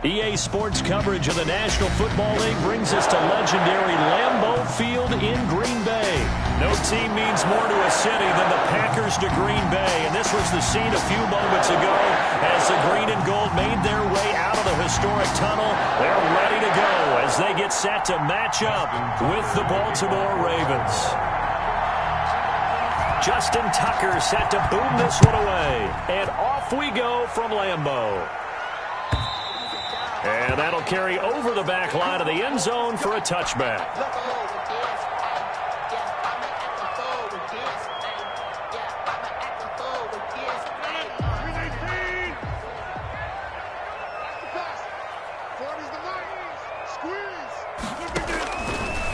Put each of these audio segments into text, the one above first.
EA Sports coverage of the National Football League brings us to legendary Lambeau Field in Green Bay. No team means more to a city than the Packers to Green Bay, and this was the scene a few moments ago as the green and gold made their way out of the historic tunnel. They're ready to go as they get set to match up with the Baltimore Ravens. Justin Tucker set to boom this one away, and off we go from Lambeau. And that'll carry over the back line of the end zone for a touchback.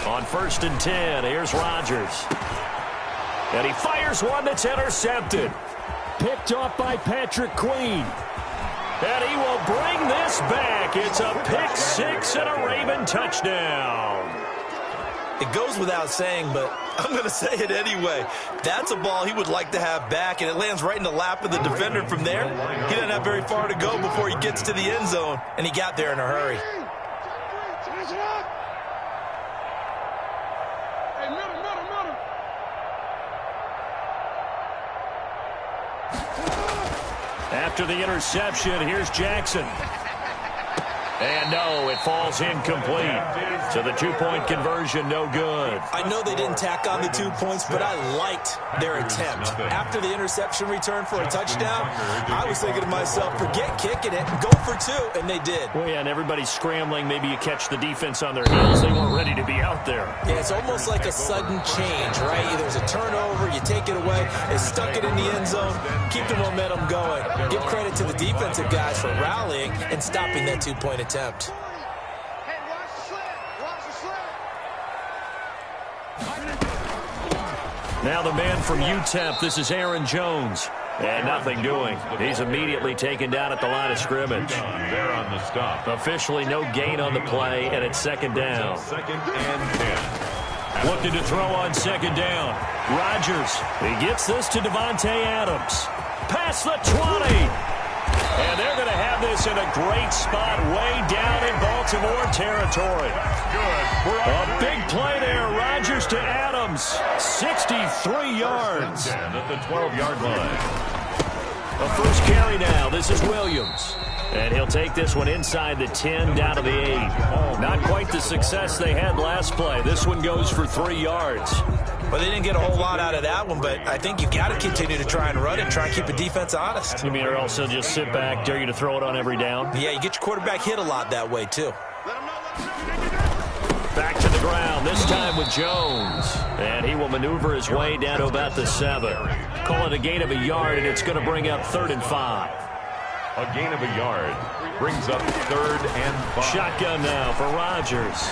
On 1st and 10, here's Rodgers. And he fires one that's intercepted. Picked off by Patrick Queen. And he will bring this back. It's a pick six and a Raven touchdown. It goes without saying, but I'm going to say it anyway. That's a ball he would like to have back, and it lands right in the lap of the defender from there. He doesn't have very far to go before he gets to the end zone, and he got there in a hurry. After the interception, here's Jackson. And no, it falls incomplete. So the two-point conversion, no good. I know they didn't tack on the 2 points, but I liked their attempt. After the interception return for a touchdown, I was thinking to myself, forget kicking it, go for two, and they did. Well, yeah, and everybody's scrambling. Maybe you catch the defense on their heels. They weren't ready to be out there. Yeah, it's almost like a sudden change, right? There's a turnover, you take it away, they stuck it in the end zone, keep the momentum going. Give credit to the defensive guys for rallying and stopping that two-point attempt. Now the man from UTEP, this is Aaron Jones. And nothing doing. He's immediately taken down at the line of scrimmage. There on the stop. Officially no gain on the play, and it's second down. 2nd and 10. Looking to throw on second down. Rodgers, he gets this to Davante Adams. Past the 20. And they're going to have this in a great spot way down in Baltimore territory. A big play there. Rodgers to Adams. 63 yards. At the 12-yard line. The first carry now. This is Williams. And he'll take this one inside the 10 down to the 8. Not quite the success they had last play. This one goes for 3 yards. Well, they didn't get a whole lot out of that one, but I think you got to continue to try and run it, try and keep the defense honest. You mean or also just sit back, dare you to throw it on every down? Yeah, you get your quarterback hit a lot that way, too. Back to the ground, this time with Jones. And he will maneuver his way down to about the 7. Call it a gain of a yard, and it's going to bring up 3rd and 5. A gain of a yard brings up 3rd and 5. Shotgun now for Rodgers.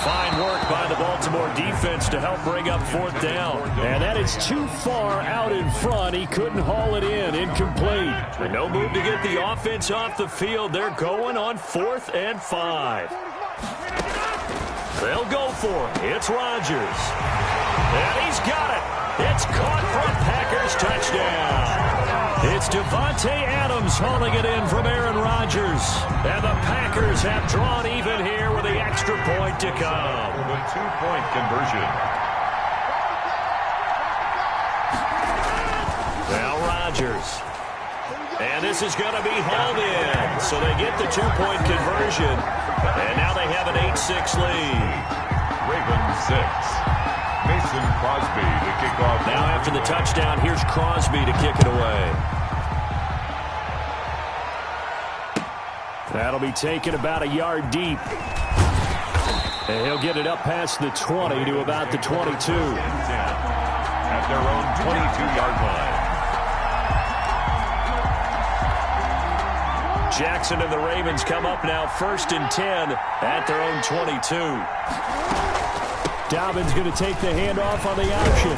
Fine work by the Baltimore defense to help bring up 4th down. And that is too far out in front. He couldn't haul it in. Incomplete. And no move to get the offense off the field. They're going on 4th and 5. They'll go for it. It's Rodgers. And he's got it. It's caught for a Packers touchdown. It's Davante Adams hauling it in from Aaron Rodgers. And the Packers have drawn even here with the extra point to come. The 2-point conversion. Now Rodgers. And this is going to be hauled in. So they get the 2-point conversion. And now they have an 8-6 lead. Ravens 6. Mason Crosby to kick off. Now after the touchdown, here's Crosby to kick it away. That'll be taken about a yard deep. And he'll get it up past the 20 to about the 22. At their own 22-yard line. Jackson and the Ravens come up now 1st and 10 at their own 22. Dobbins going to take the handoff on the option.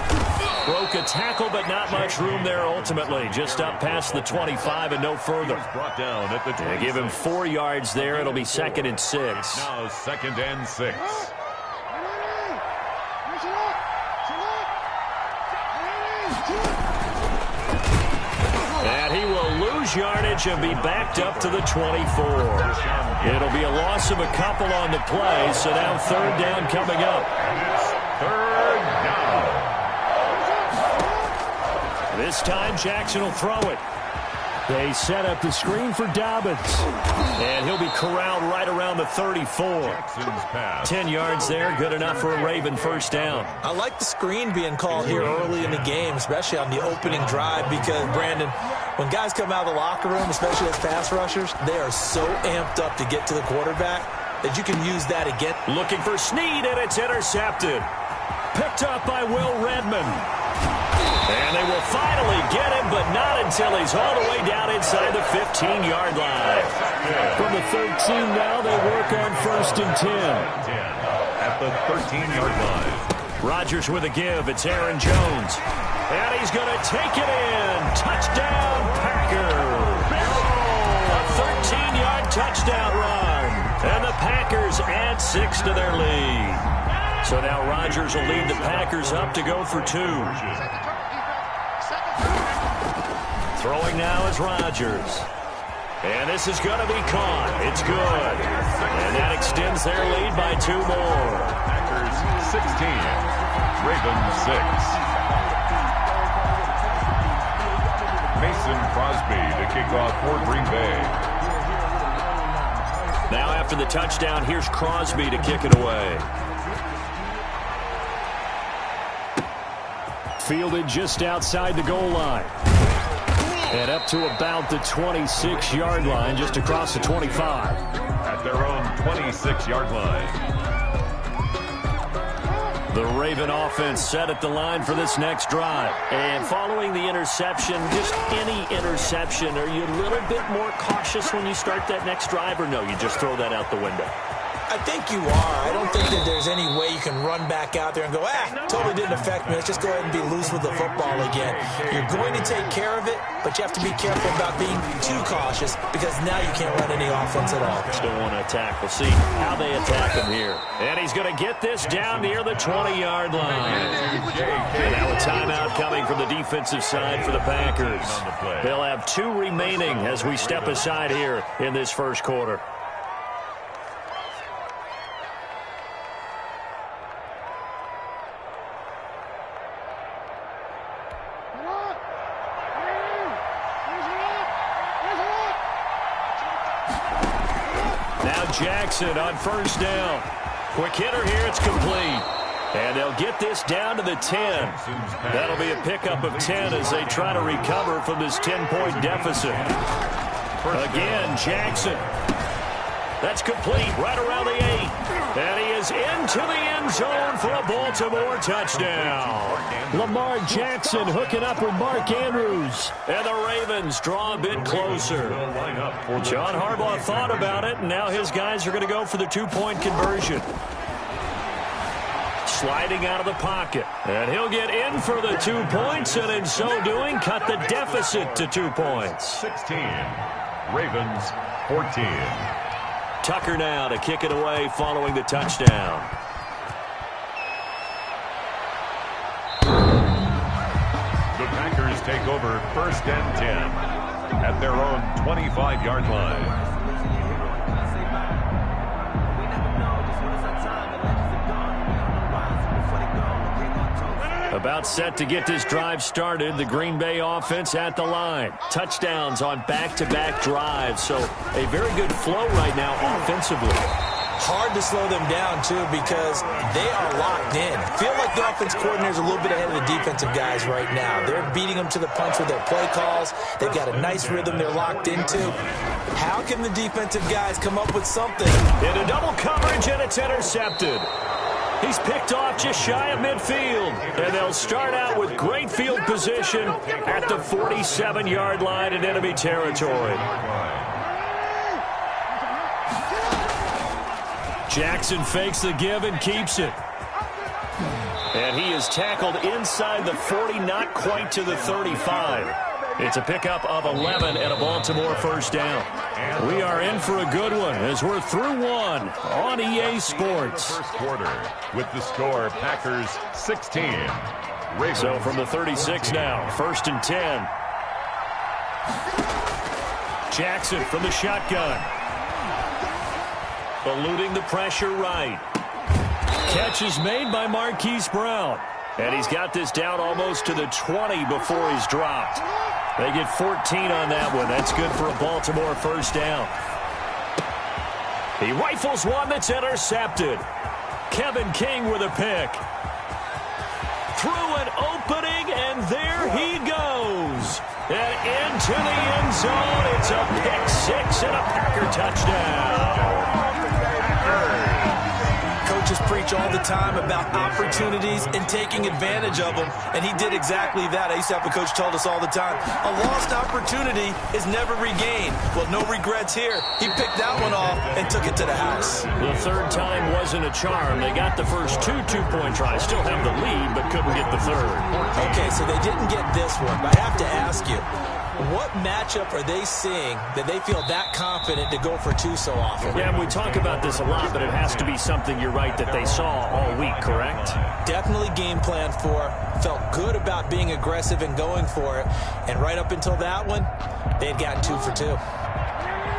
Broke a tackle, but not much room there ultimately. Just up past the 25 and no further. Brought down at the 26. They give him 4 yards there. It'll be 2nd and 6. Now 2nd and 6. And he will lose lose yardage and be backed up to the 24. It'll be a loss of a couple on the play, so now third down coming up. Third down. This time Jackson will throw it. They set up the screen for Dobbins. And he'll be corralled right around the 34. 10 yards there, good enough for a Raven first down. I like the screen being called here early in the game, especially on the opening drive, because, Brandon, when guys come out of the locker room, especially as pass rushers, they are so amped up to get to the quarterback that you can use that again. Looking for Snead, and it's intercepted. Picked up by Will Redmond. And they will finally get him, but not until he's all the way down inside the 15-yard line. From the 13 now, they work on 1st and 10. At the 13-yard line. Rodgers with a give. It's Aaron Jones. And he's going to take it in. Touchdown, Packers. A 13-yard touchdown run. And the Packers add 6 to their lead. So now Rodgers will lead the Packers up to go for 2. Throwing now is Rodgers. And this is going to be caught. It's good. And that extends their lead by 2 more. Packers 16, Ravens 6. Mason Crosby to kick off for Green Bay. Now after the touchdown, here's Crosby to kick it away. Fielded just outside the goal line. And up to about the 26-yard line, just across the 25. At their own 26-yard line. The Raven offense set at the line for this next drive. And following the interception, just any interception, are you a little bit more cautious when you start that next drive, or no, you just throw that out the window? I think you are. I don't think that there's any way you can run back out there and go, totally didn't affect me. Let's just go ahead and be loose with the football again. You're going to take care of it, but you have to be careful about being too cautious, because now you can't run any offense at all. Still want to attack. We'll see how they attack him here. And he's going to get this down near the 20-yard line. And now a timeout coming from the defensive side for the Packers. They'll have 2 remaining as we step aside here in this first quarter. Jackson on first down. Quick hitter here, it's complete. And they'll get this down to the 10. That'll be a pickup of 10 as they try to recover from this 10-point deficit. Again, Jackson. That's complete right around the 8. And he is into the end zone for a Baltimore touchdown. Lamar Jackson hooking up with Mark Andrews. And the Ravens draw a bit closer. John Harbaugh thought about it, and now his guys are going to go for the 2-point conversion. Sliding out of the pocket. And he'll get in for the 2 points, and in so doing, cut the deficit to 2 points. 16, Ravens 14. Tucker now to kick it away following the touchdown. The Packers take over 1st and 10 at their own 25-yard line. About set to get this drive started. The Green Bay offense at the line. Touchdowns on back-to-back drives. So a very good flow right now offensively. Hard to slow them down, too, because they are locked in. Feel like the offense coordinator is a little bit ahead of the defensive guys right now. They're beating them to the punch with their play calls. They've got a nice rhythm they're locked into. How can the defensive guys come up with something? Into double coverage, and it's intercepted. He's picked off just shy of midfield. And they'll start out with great field position at the 47-yard line in enemy territory. Jackson fakes the give and keeps it. And he is tackled inside the 40, not quite to the 35. It's a pickup of 11 and a Baltimore first down. We are in for a good one as we're through one on EA Sports. First quarter with the score Packers 16. Ravens so from the 36 now, 1st and 10. Jackson from the shotgun. Eluding the pressure right. Catch is made by Marquise Brown. And he's got this down almost to the 20 before he's dropped. They get 14 on that one. That's good for a Baltimore first down. He rifles one that's intercepted. Kevin King with a pick. Through an opening, and there he goes. And into the end zone. It's a pick six and a Packer touchdown. Coaches preach all the time about opportunities and taking advantage of them, and he did exactly that. I used to have a coach told us all the time, a lost opportunity is never regained. Well, no regrets here. He picked that one off and took it to the house. The third time wasn't a charm. They got the first two-point tries. Still have the lead, but couldn't get the third. Okay, so they didn't get this one, but I have to ask you, what matchup are they seeing that they feel that confident to go for two so often? Yeah, we talk about this a lot, but it has to be something, you're right, that they saw all week, correct? Definitely game plan for. Felt good about being aggressive and going for it. And right up until that one, they had gotten 2 for 2.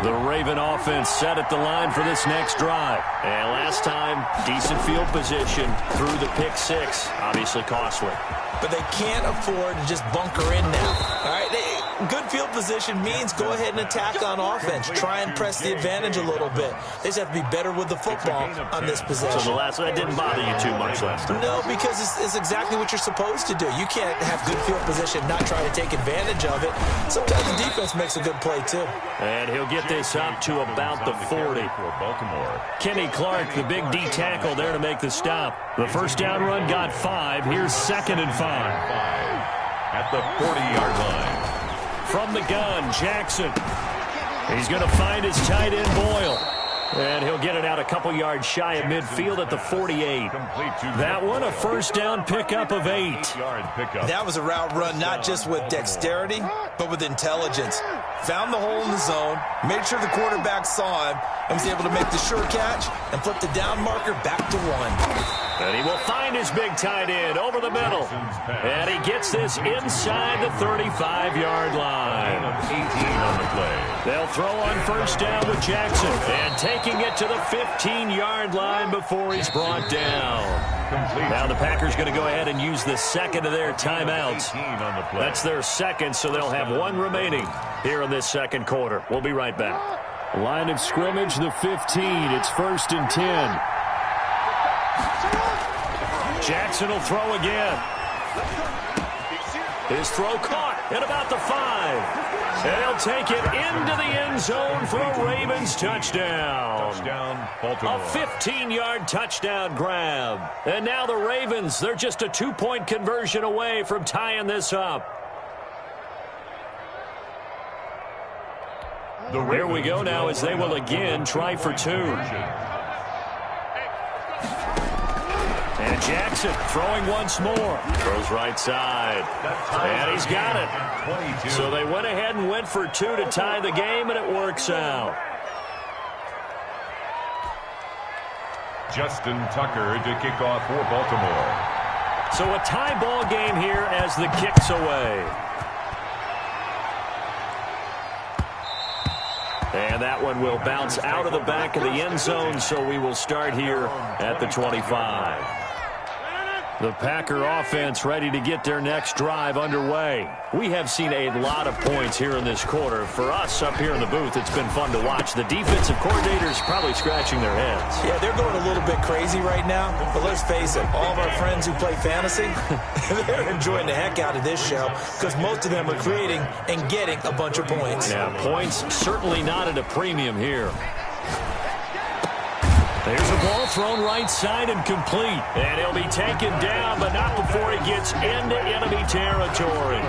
The Raven offense set at the line for this next drive. And last time, decent field position through the pick six. Obviously costly. But they can't afford to just bunker in now. All right, good field position means go ahead and attack on offense. Try and press the advantage a little bit. They just have to be better with the football on this possession. So that didn't bother you too much last time? No, because it's exactly what you're supposed to do. You can't have good field position, not try to take advantage of it. Sometimes the defense makes a good play, too. And he'll get this up to about the 40. Kenny Clark, the big D tackle there to make the stop. The first down run got 5. Here's 2nd and 5. At the 40-yard line. From the gun, Jackson. He's going to find his tight end, Boyle. And he'll get it out a couple yards shy of midfield at the 48. That one, a first down pickup of 8. That was a route run not just with dexterity, but with intelligence. Found the hole in the zone, made sure the quarterback saw him, and was able to make the sure catch and flip the down marker back to 1. And he will find his big tight end over the middle. And he gets this inside the 35-yard line. 18 on the play. They'll throw on first down with Jackson. And taking it to the 15-yard line before he's brought down. Now the Packers going to go ahead and use the second of their timeouts. That's their second, so they'll have one remaining here in this second quarter. We'll be right back. Line of scrimmage, the 15. It's 1st and 10. Jackson will throw again. His throw caught at about the 5. And he'll take it into the end zone for a Ravens touchdown. Baltimore. A 15-yard touchdown grab. And now the Ravens, they're just a 2-point conversion away from tying this up. Here we go now as they will again try for 2. And Jackson throwing once more. Throws right side. And he's got it. So they went ahead and went for 2 to tie the game, and it works out. Justin Tucker to kick off for Baltimore. So a tie ball game here as the kick's away. And that one will bounce out of the back of the end zone, so we will start here at the 25. The Packer offense ready to get their next drive underway. We have seen a lot of points here in this quarter. For us up here in the booth, it's been fun to watch. The defensive coordinators probably scratching their heads. Yeah, they're going a little bit crazy right now. But let's face it, all of our friends who play fantasy, they're enjoying the heck out of this show because most of them are creating and getting a bunch of points. Yeah, points certainly not at a premium here. There's a ball thrown right side and complete. And he'll be taken down, but not before he gets into enemy territory.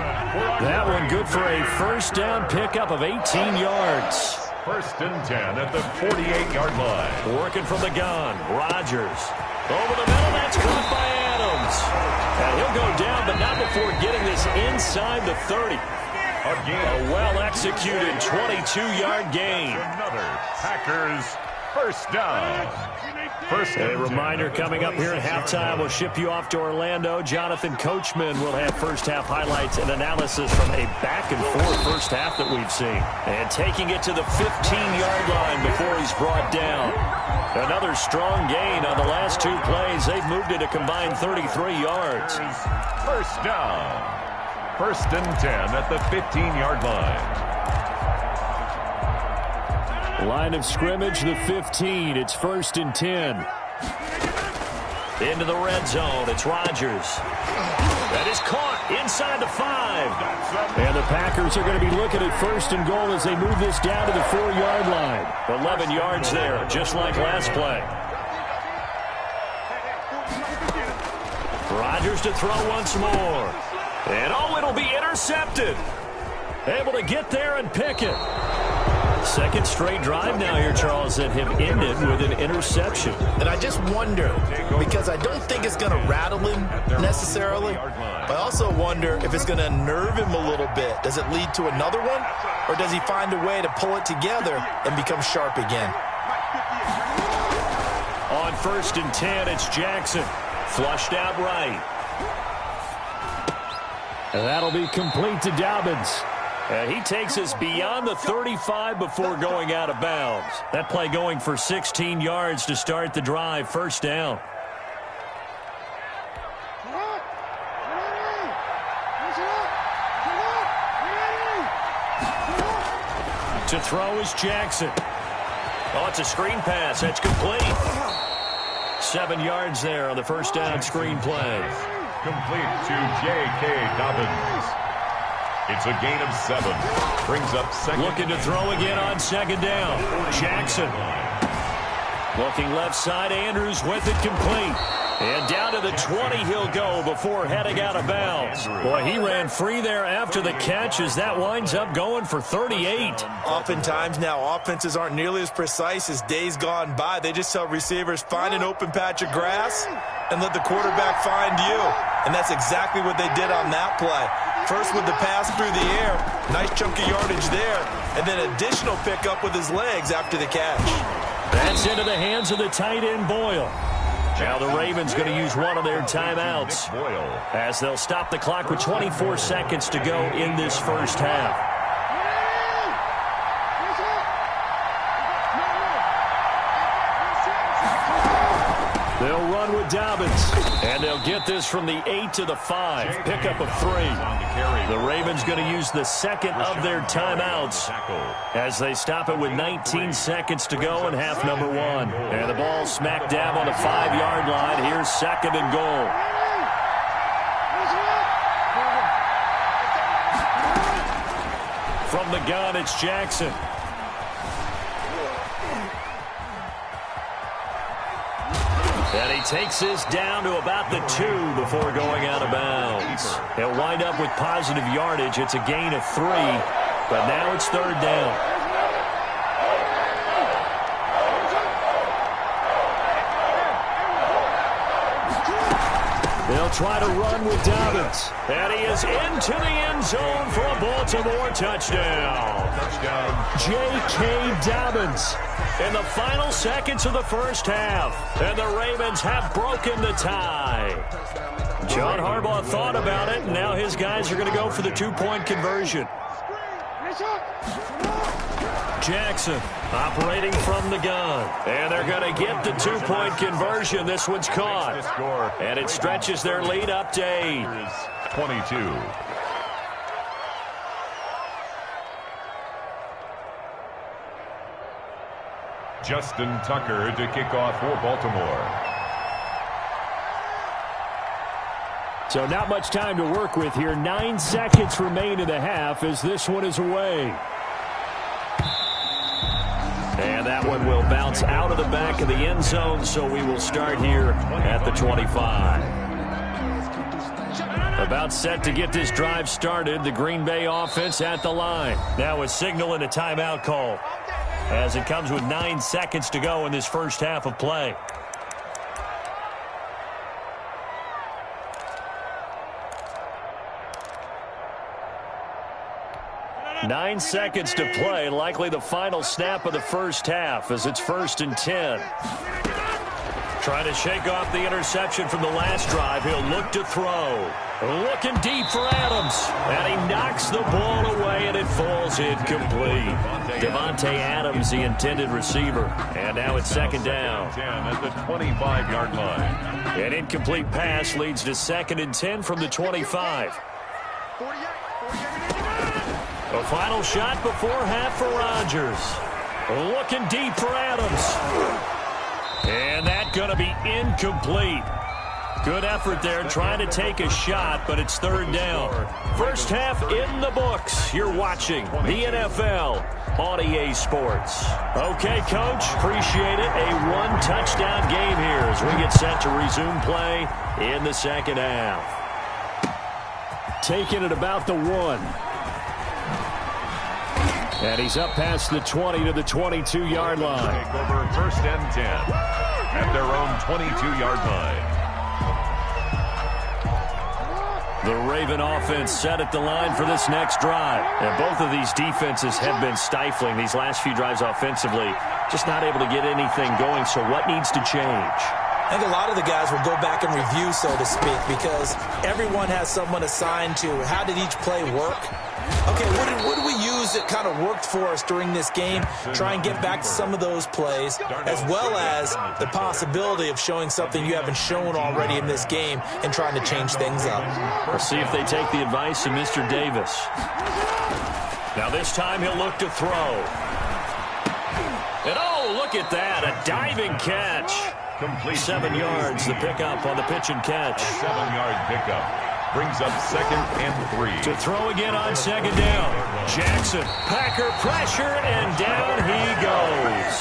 That one good for a first down pickup of 18 yards. 1st and 10 at the 48-yard line. Working from the gun, Rodgers. Over the middle, that's caught by Adams. And he'll go down, but not before getting this inside the 30. A well-executed 22-yard gain. Another Packers First down. A reminder coming up here at halftime. We'll ship you off to Orlando. Jonathan Coachman will have first-half highlights and analysis from a back-and-forth first half that we've seen. And taking it to the 15-yard line before he's brought down. Another strong gain on the last two plays. They've moved it a combined 33 yards. First down. First and 10 at the 15-yard line. Line of scrimmage, the 15. It's first and 10. Into the red zone. It's Rodgers. That is caught inside the 5. And the Packers are going to be looking at first and goal as they move this down to the 4-yard line. 11 yards there, just like last play. Rodgers to throw once more. And it'll be intercepted. Able to get there and pick it. Second straight drive now here, Charles, that have ended with an interception. And I just wonder, because I don't think it's going to rattle him necessarily, but I also wonder if it's going to nerve him a little bit. Does it lead to another one, or does he find a way to pull it together and become sharp again? On first and 10, it's Jackson. Flushed out right. And that'll be complete to Dobbins. And he takes us beyond the 35 before going out of bounds. That play going for 16 yards to start the drive. First down. To throw is Jackson. Oh, it's a screen pass. That's complete. 7 yards there on the first down screen play. Complete to J.K. Dobbins. It's a gain of 7. Brings up second. Looking to throw again on second down. Jackson. Looking left side. Andrews with it complete. And down to the 20 he'll go before heading out of bounds. Boy, he ran free there after the catch as that winds up going for 38. Oftentimes now offenses aren't nearly as precise as days gone by. They just tell receivers, find an open patch of grass and let the quarterback find you. And that's exactly what they did on that play. First with the pass through the air, nice chunk of yardage there, and then additional pickup with his legs after the catch. That's into the hands of the tight end, Boyle. Now the Ravens going to use one of their timeouts as they'll stop the clock with 24 seconds to go in this first half. They'll run with Dobbins, and they'll get this from the 8 to the 5. Pickup of 3. The Ravens going to use the second of their timeouts as they stop it with 19 seconds to go in half number 1. And the ball smack dab on the 5-yard line. Here's second and goal. From the gun, it's Jackson. And he takes this down to about the 2 before going out of bounds. He'll wind up with positive yardage. It's a gain of 3, but now it's third down. They'll try to run with Dobbins. And he is into the end zone for a Baltimore touchdown. J.K. Dobbins in the final seconds of the first half. And the Ravens have broken the tie. John Harbaugh thought about it, and now his guys are going to go for the 2-point conversion. Jackson operating from the gun. And they're going to get the 2-point conversion. This one's caught. And it stretches their lead up to 8. 22. Justin Tucker to kick off for Baltimore. So not much time to work with here. 9 seconds remain in the half as this one is away. And that one will bounce out of the back of the end zone, so we will start here at the 25. About set to get this drive started. The Green Bay offense at the line. Now a signal and a timeout call as it comes with 9 seconds to go in this first half of play. 9 seconds to play, likely the final snap of the first half as it's 1st and 10. Trying to shake off the interception from the last drive. He'll look to throw. Looking deep for Adams. And he knocks the ball away, and it falls incomplete. Davante Adams, the intended receiver. And now it's 2nd down. 10 at the 25-yard line. An incomplete pass leads to 2nd and 10 from the 25. A final shot before half for Rodgers. Looking deep for Adams. And that's going to be incomplete. Good effort there trying to take a shot, but it's 3rd down. First half in the books. You're watching the NFL on EA Sports. Okay, Coach, appreciate it. A 1-touchdown game here as we get set to resume play in the 2nd half. Taking it about the 1. And he's up past the 20 to the 22-yard line. Take over 1st and 10 at their own 22-yard line. The Raven offense set at the line for this next drive. And both of these defenses have been stifling these last few drives offensively. Just not able to get anything going, so what needs to change? I think a lot of the guys will go back and review, so to speak, because everyone has someone assigned to how did each play work. Okay, what did we use that kind of worked for us during this game? Try and get back to some of those plays, as well as the possibility of showing something you haven't shown already in this game and trying to change things up. We'll see if they take the advice of Mr. Davis. Now this time he'll look to throw. And oh, look at that, a diving catch. Complete 7 yards, the pickup on the pitch and catch. 7-yard pickup. Brings up 2nd and 3. To throw again on 2nd down. Jackson, Packer pressure, and down he goes.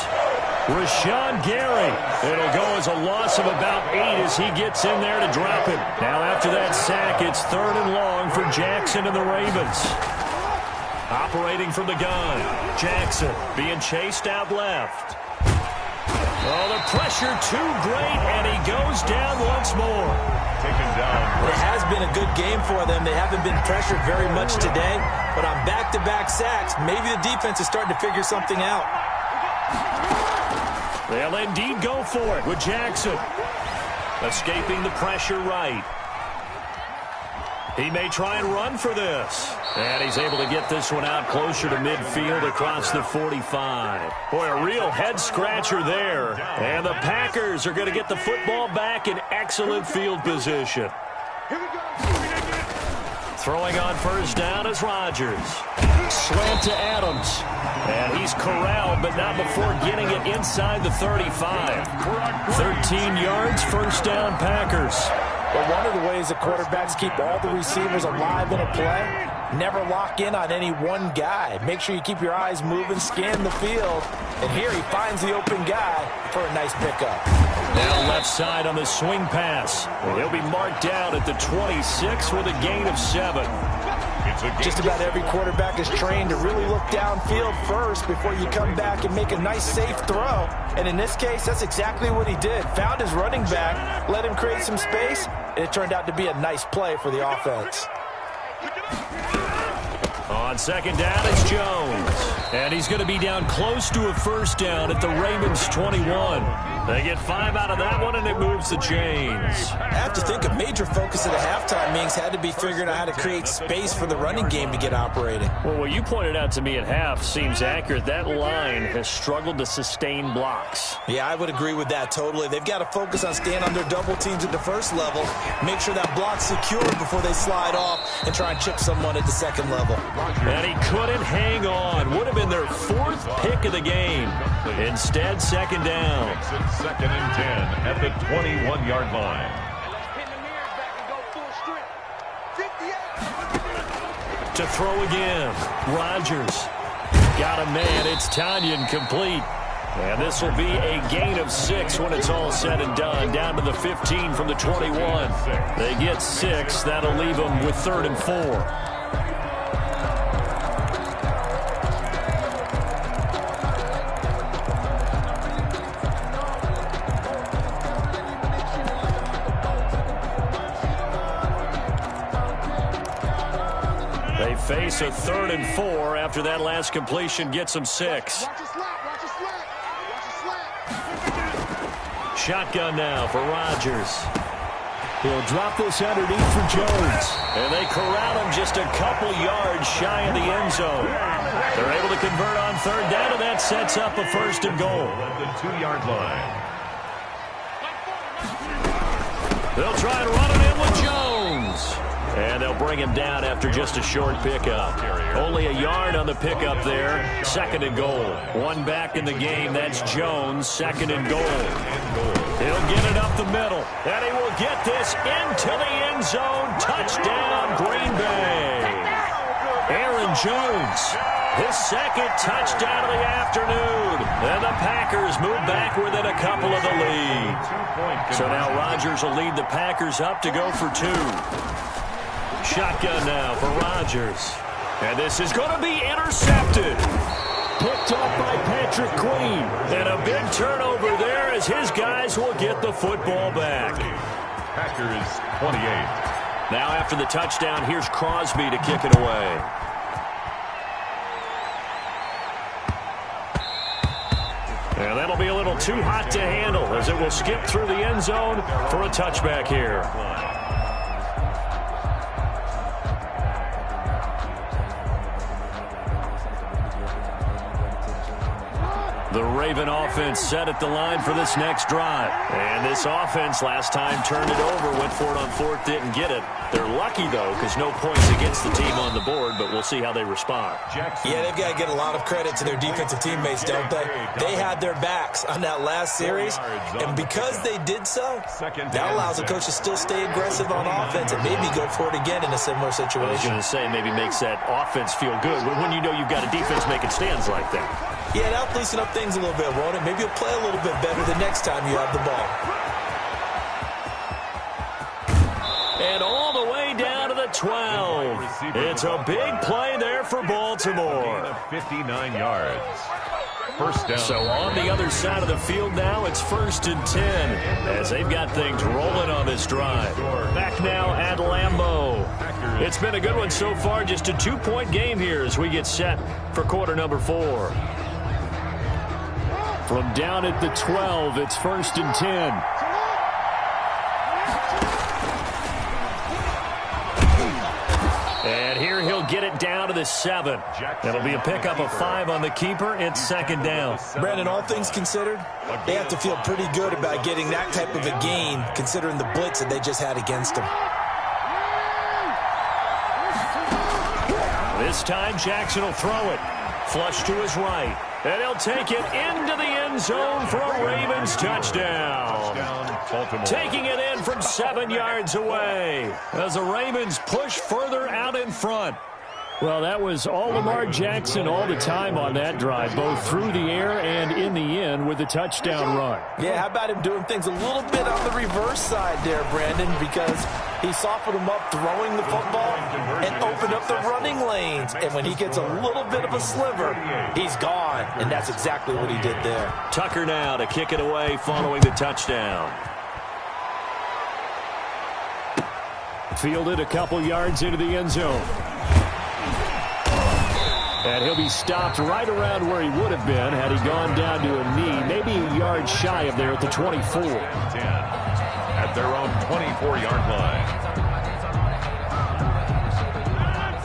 Rashawn Gary. It'll go as a loss of about 8 as he gets in there to drop it. Now after that sack, it's 3rd and long for Jackson and the Ravens. Operating from the gun. Jackson being chased out left. Oh, the pressure too great, and he goes down once more. Taken down. It has been a good game for them. They haven't been pressured very much today, but on back-to-back sacks, maybe the defense is starting to figure something out. They'll indeed go for it with Jackson. Escaping the pressure right. He may try and run for this. And he's able to get this one out closer to midfield across the 45. Boy, a real head-scratcher there. And the Packers are going to get the football back in excellent field position. Throwing on 1st down is Rodgers. Slant to Adams. And he's corralled, but not before getting it inside the 35. 13 yards, 1st down Packers. But one of the ways the quarterbacks keep all the receivers alive in a play, never lock in on any one guy. Make sure you keep your eyes moving, scan the field. And here he finds the open guy for a nice pickup. Now left side on the swing pass. He'll be marked down at the 26 with a gain of 7. Just about every quarterback is trained to really look downfield first before you come back and make a nice, safe throw. And in this case, that's exactly what he did. Found his running back, let him create some space, and it turned out to be a nice play for the offense. On 2nd down, it's Jones. And he's going to be down close to a 1st down at the Ravens 21. They get 5 out of that one, and it moves the chains. I have to think a major focus at the halftime meetings had to be figuring out how to create space for the running game to get operating. Well, what you pointed out to me at half seems accurate. That line has struggled to sustain blocks. Yeah, I would agree with that totally. They've got to focus on staying under double teams at the 1st level, make sure that block's secured before they slide off and try and chip someone at the 2nd level. And he couldn't hang on. Would have been their 4th pick of the game. Instead, 2nd down. 2nd and 10 at the 21-yard line. To throw again. Rodgers. Got a man. It's Tanyan complete. And this will be a gain of 6 when it's all said and done. Down to the 15 from the 21. They get 6. That'll leave them with 3rd and 4. Face us a 3rd and 4 after that last completion gets them 6. Shotgun now for Rodgers. He'll drop this underneath for Jones. And they corral him just a couple yards shy of the end zone. They're able to convert on 3rd down, and that sets up a 1st and goal. At the 2-yard line. They'll try and run it in with Jones. And they'll bring him down after just a short pickup. Only a yard on the pickup there. 2nd and goal. One back in the game. That's Jones. 2nd and goal. He'll get it up the middle. And he will get this into the end zone. Touchdown, Green Bay. Aaron Jones. His 2nd touchdown of the afternoon. And the Packers move back within a couple of the lead. So now Rodgers will lead the Packers up to go for 2. Shotgun now for Rodgers. And this is going to be intercepted. Picked up by Patrick Queen. And a big turnover there as his guys will get the football back. Packers 28. Now after the touchdown, here's Crosby to kick it away. And that'll be a little too hot to handle as it will skip through the end zone for a touchback here. The Raven offense set at the line for this next drive. And this offense last time turned it over, went for it on 4th, didn't get it. They're lucky, though, because no points against the team on the board, but we'll see how they respond. Yeah, they've got to get a lot of credit to their defensive teammates, don't they? They had their backs on that last series, and because they did so, that allows the coach to still stay aggressive on offense and maybe go for it again in a similar situation. I was going to say maybe makes that offense feel good when you know you've got a defense making stands like that. Yeah, that'll loosen up things a little bit, won't it? Maybe you'll play a little bit better the next time you have the ball. And all the way down to the 12. It's a big play there for Baltimore. 59 yards. 1st down. So on the other side of the field now, it's 1st and 10 as they've got things rolling on this drive. Back now at Lambeau. It's been a good one so far, just a 2-point game here as we get set for quarter number 4. From down at the 12, it's 1st and 10. And here he'll get it down to the 7. That'll be a pickup of 5 on the keeper. It's 2nd down. Brandon, all things considered, they have to feel pretty good about getting that type of a gain considering the blitz that they just had against them. This time Jackson will throw it. Flush to his right. And he'll take it into the end zone for a Ravens touchdown. Taking it in from 7 yards away as the Ravens push further out in front. Well, that was all Lamar Jackson all the time on that drive, both through the air and in the end with the touchdown run. Yeah, how about him doing things a little bit on the reverse side there, Brandon, because he softened him up throwing the football and opened up the running lanes. And when he gets a little bit of a sliver, he's gone. And that's exactly what he did there. Tucker now to kick it away following the touchdown. Fielded a couple yards into the end zone. And he'll be stopped right around where he would have been had he gone down to a knee, maybe a yard shy of there at the 24. 10 at their own 24-yard line.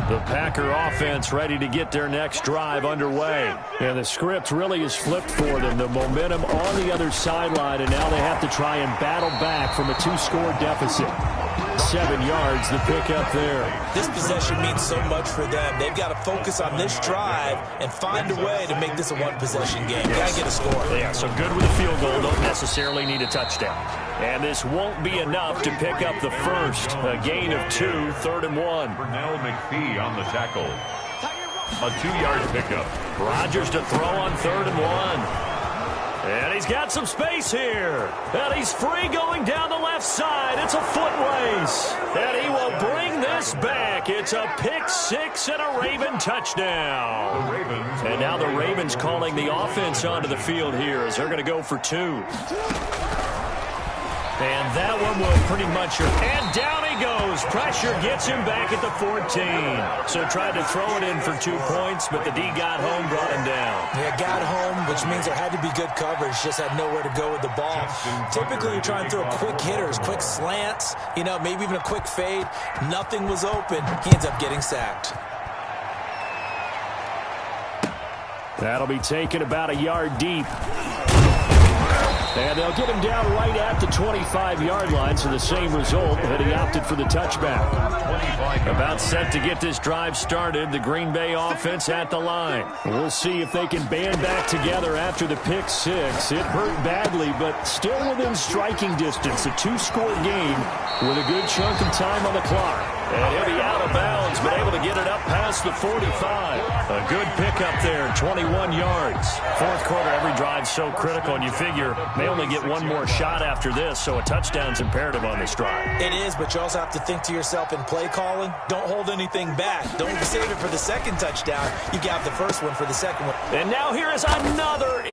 The Packer offense ready to get their next drive underway. And the script really is flipped for them. The momentum on the other sideline, and now they have to try and battle back from a 2-score deficit. 7 yards, the pickup there. This possession means so much for them. They've got to focus on this drive and find a way to make this a one-possession game. Got to get a score. Yeah, so good with a field goal. Don't necessarily need a touchdown. And this won't be enough to pick up the first. A gain of 2, 3rd and 1. Pernell McPhee on the tackle. A 2-yard pickup. Rodgers to throw on 3rd and 1. And he's got some space here. And he's free going down the left side. It's a foot race. And he will bring this back. It's a pick 6 and a Raven touchdown. And now the Ravens calling the offense onto the field here as they're going to go for 2. And that one will pretty much... And down he goes. Pressure gets him back at the 14. So tried to throw it in for 2 points, but the D got home, brought him down. Yeah, got home, which means there had to be good coverage. Just had nowhere to go with the ball. Typically, you try and throw quick hitters, quick slants, maybe even a quick fade. Nothing was open. He ends up getting sacked. That'll be taken about a yard deep. And they'll get him down right at the 25-yard line, so the same result, but he opted for the touchback. About set to get this drive started, the Green Bay offense at the line. We'll see if they can band back together after the pick six. It hurt badly, but still within striking distance. A 2-score game with a good chunk of time on the clock. And he'll be out of bounds, but able to get it up past the 45. A good pickup there, 21 yards. Fourth quarter, every drive's so critical, and you figure they only get one more shot after this, so a touchdown's imperative on this drive. It is, but you also have to think to yourself in play calling, don't hold anything back. Don't save it for the second touchdown. You got the first one for the second one. And now here is another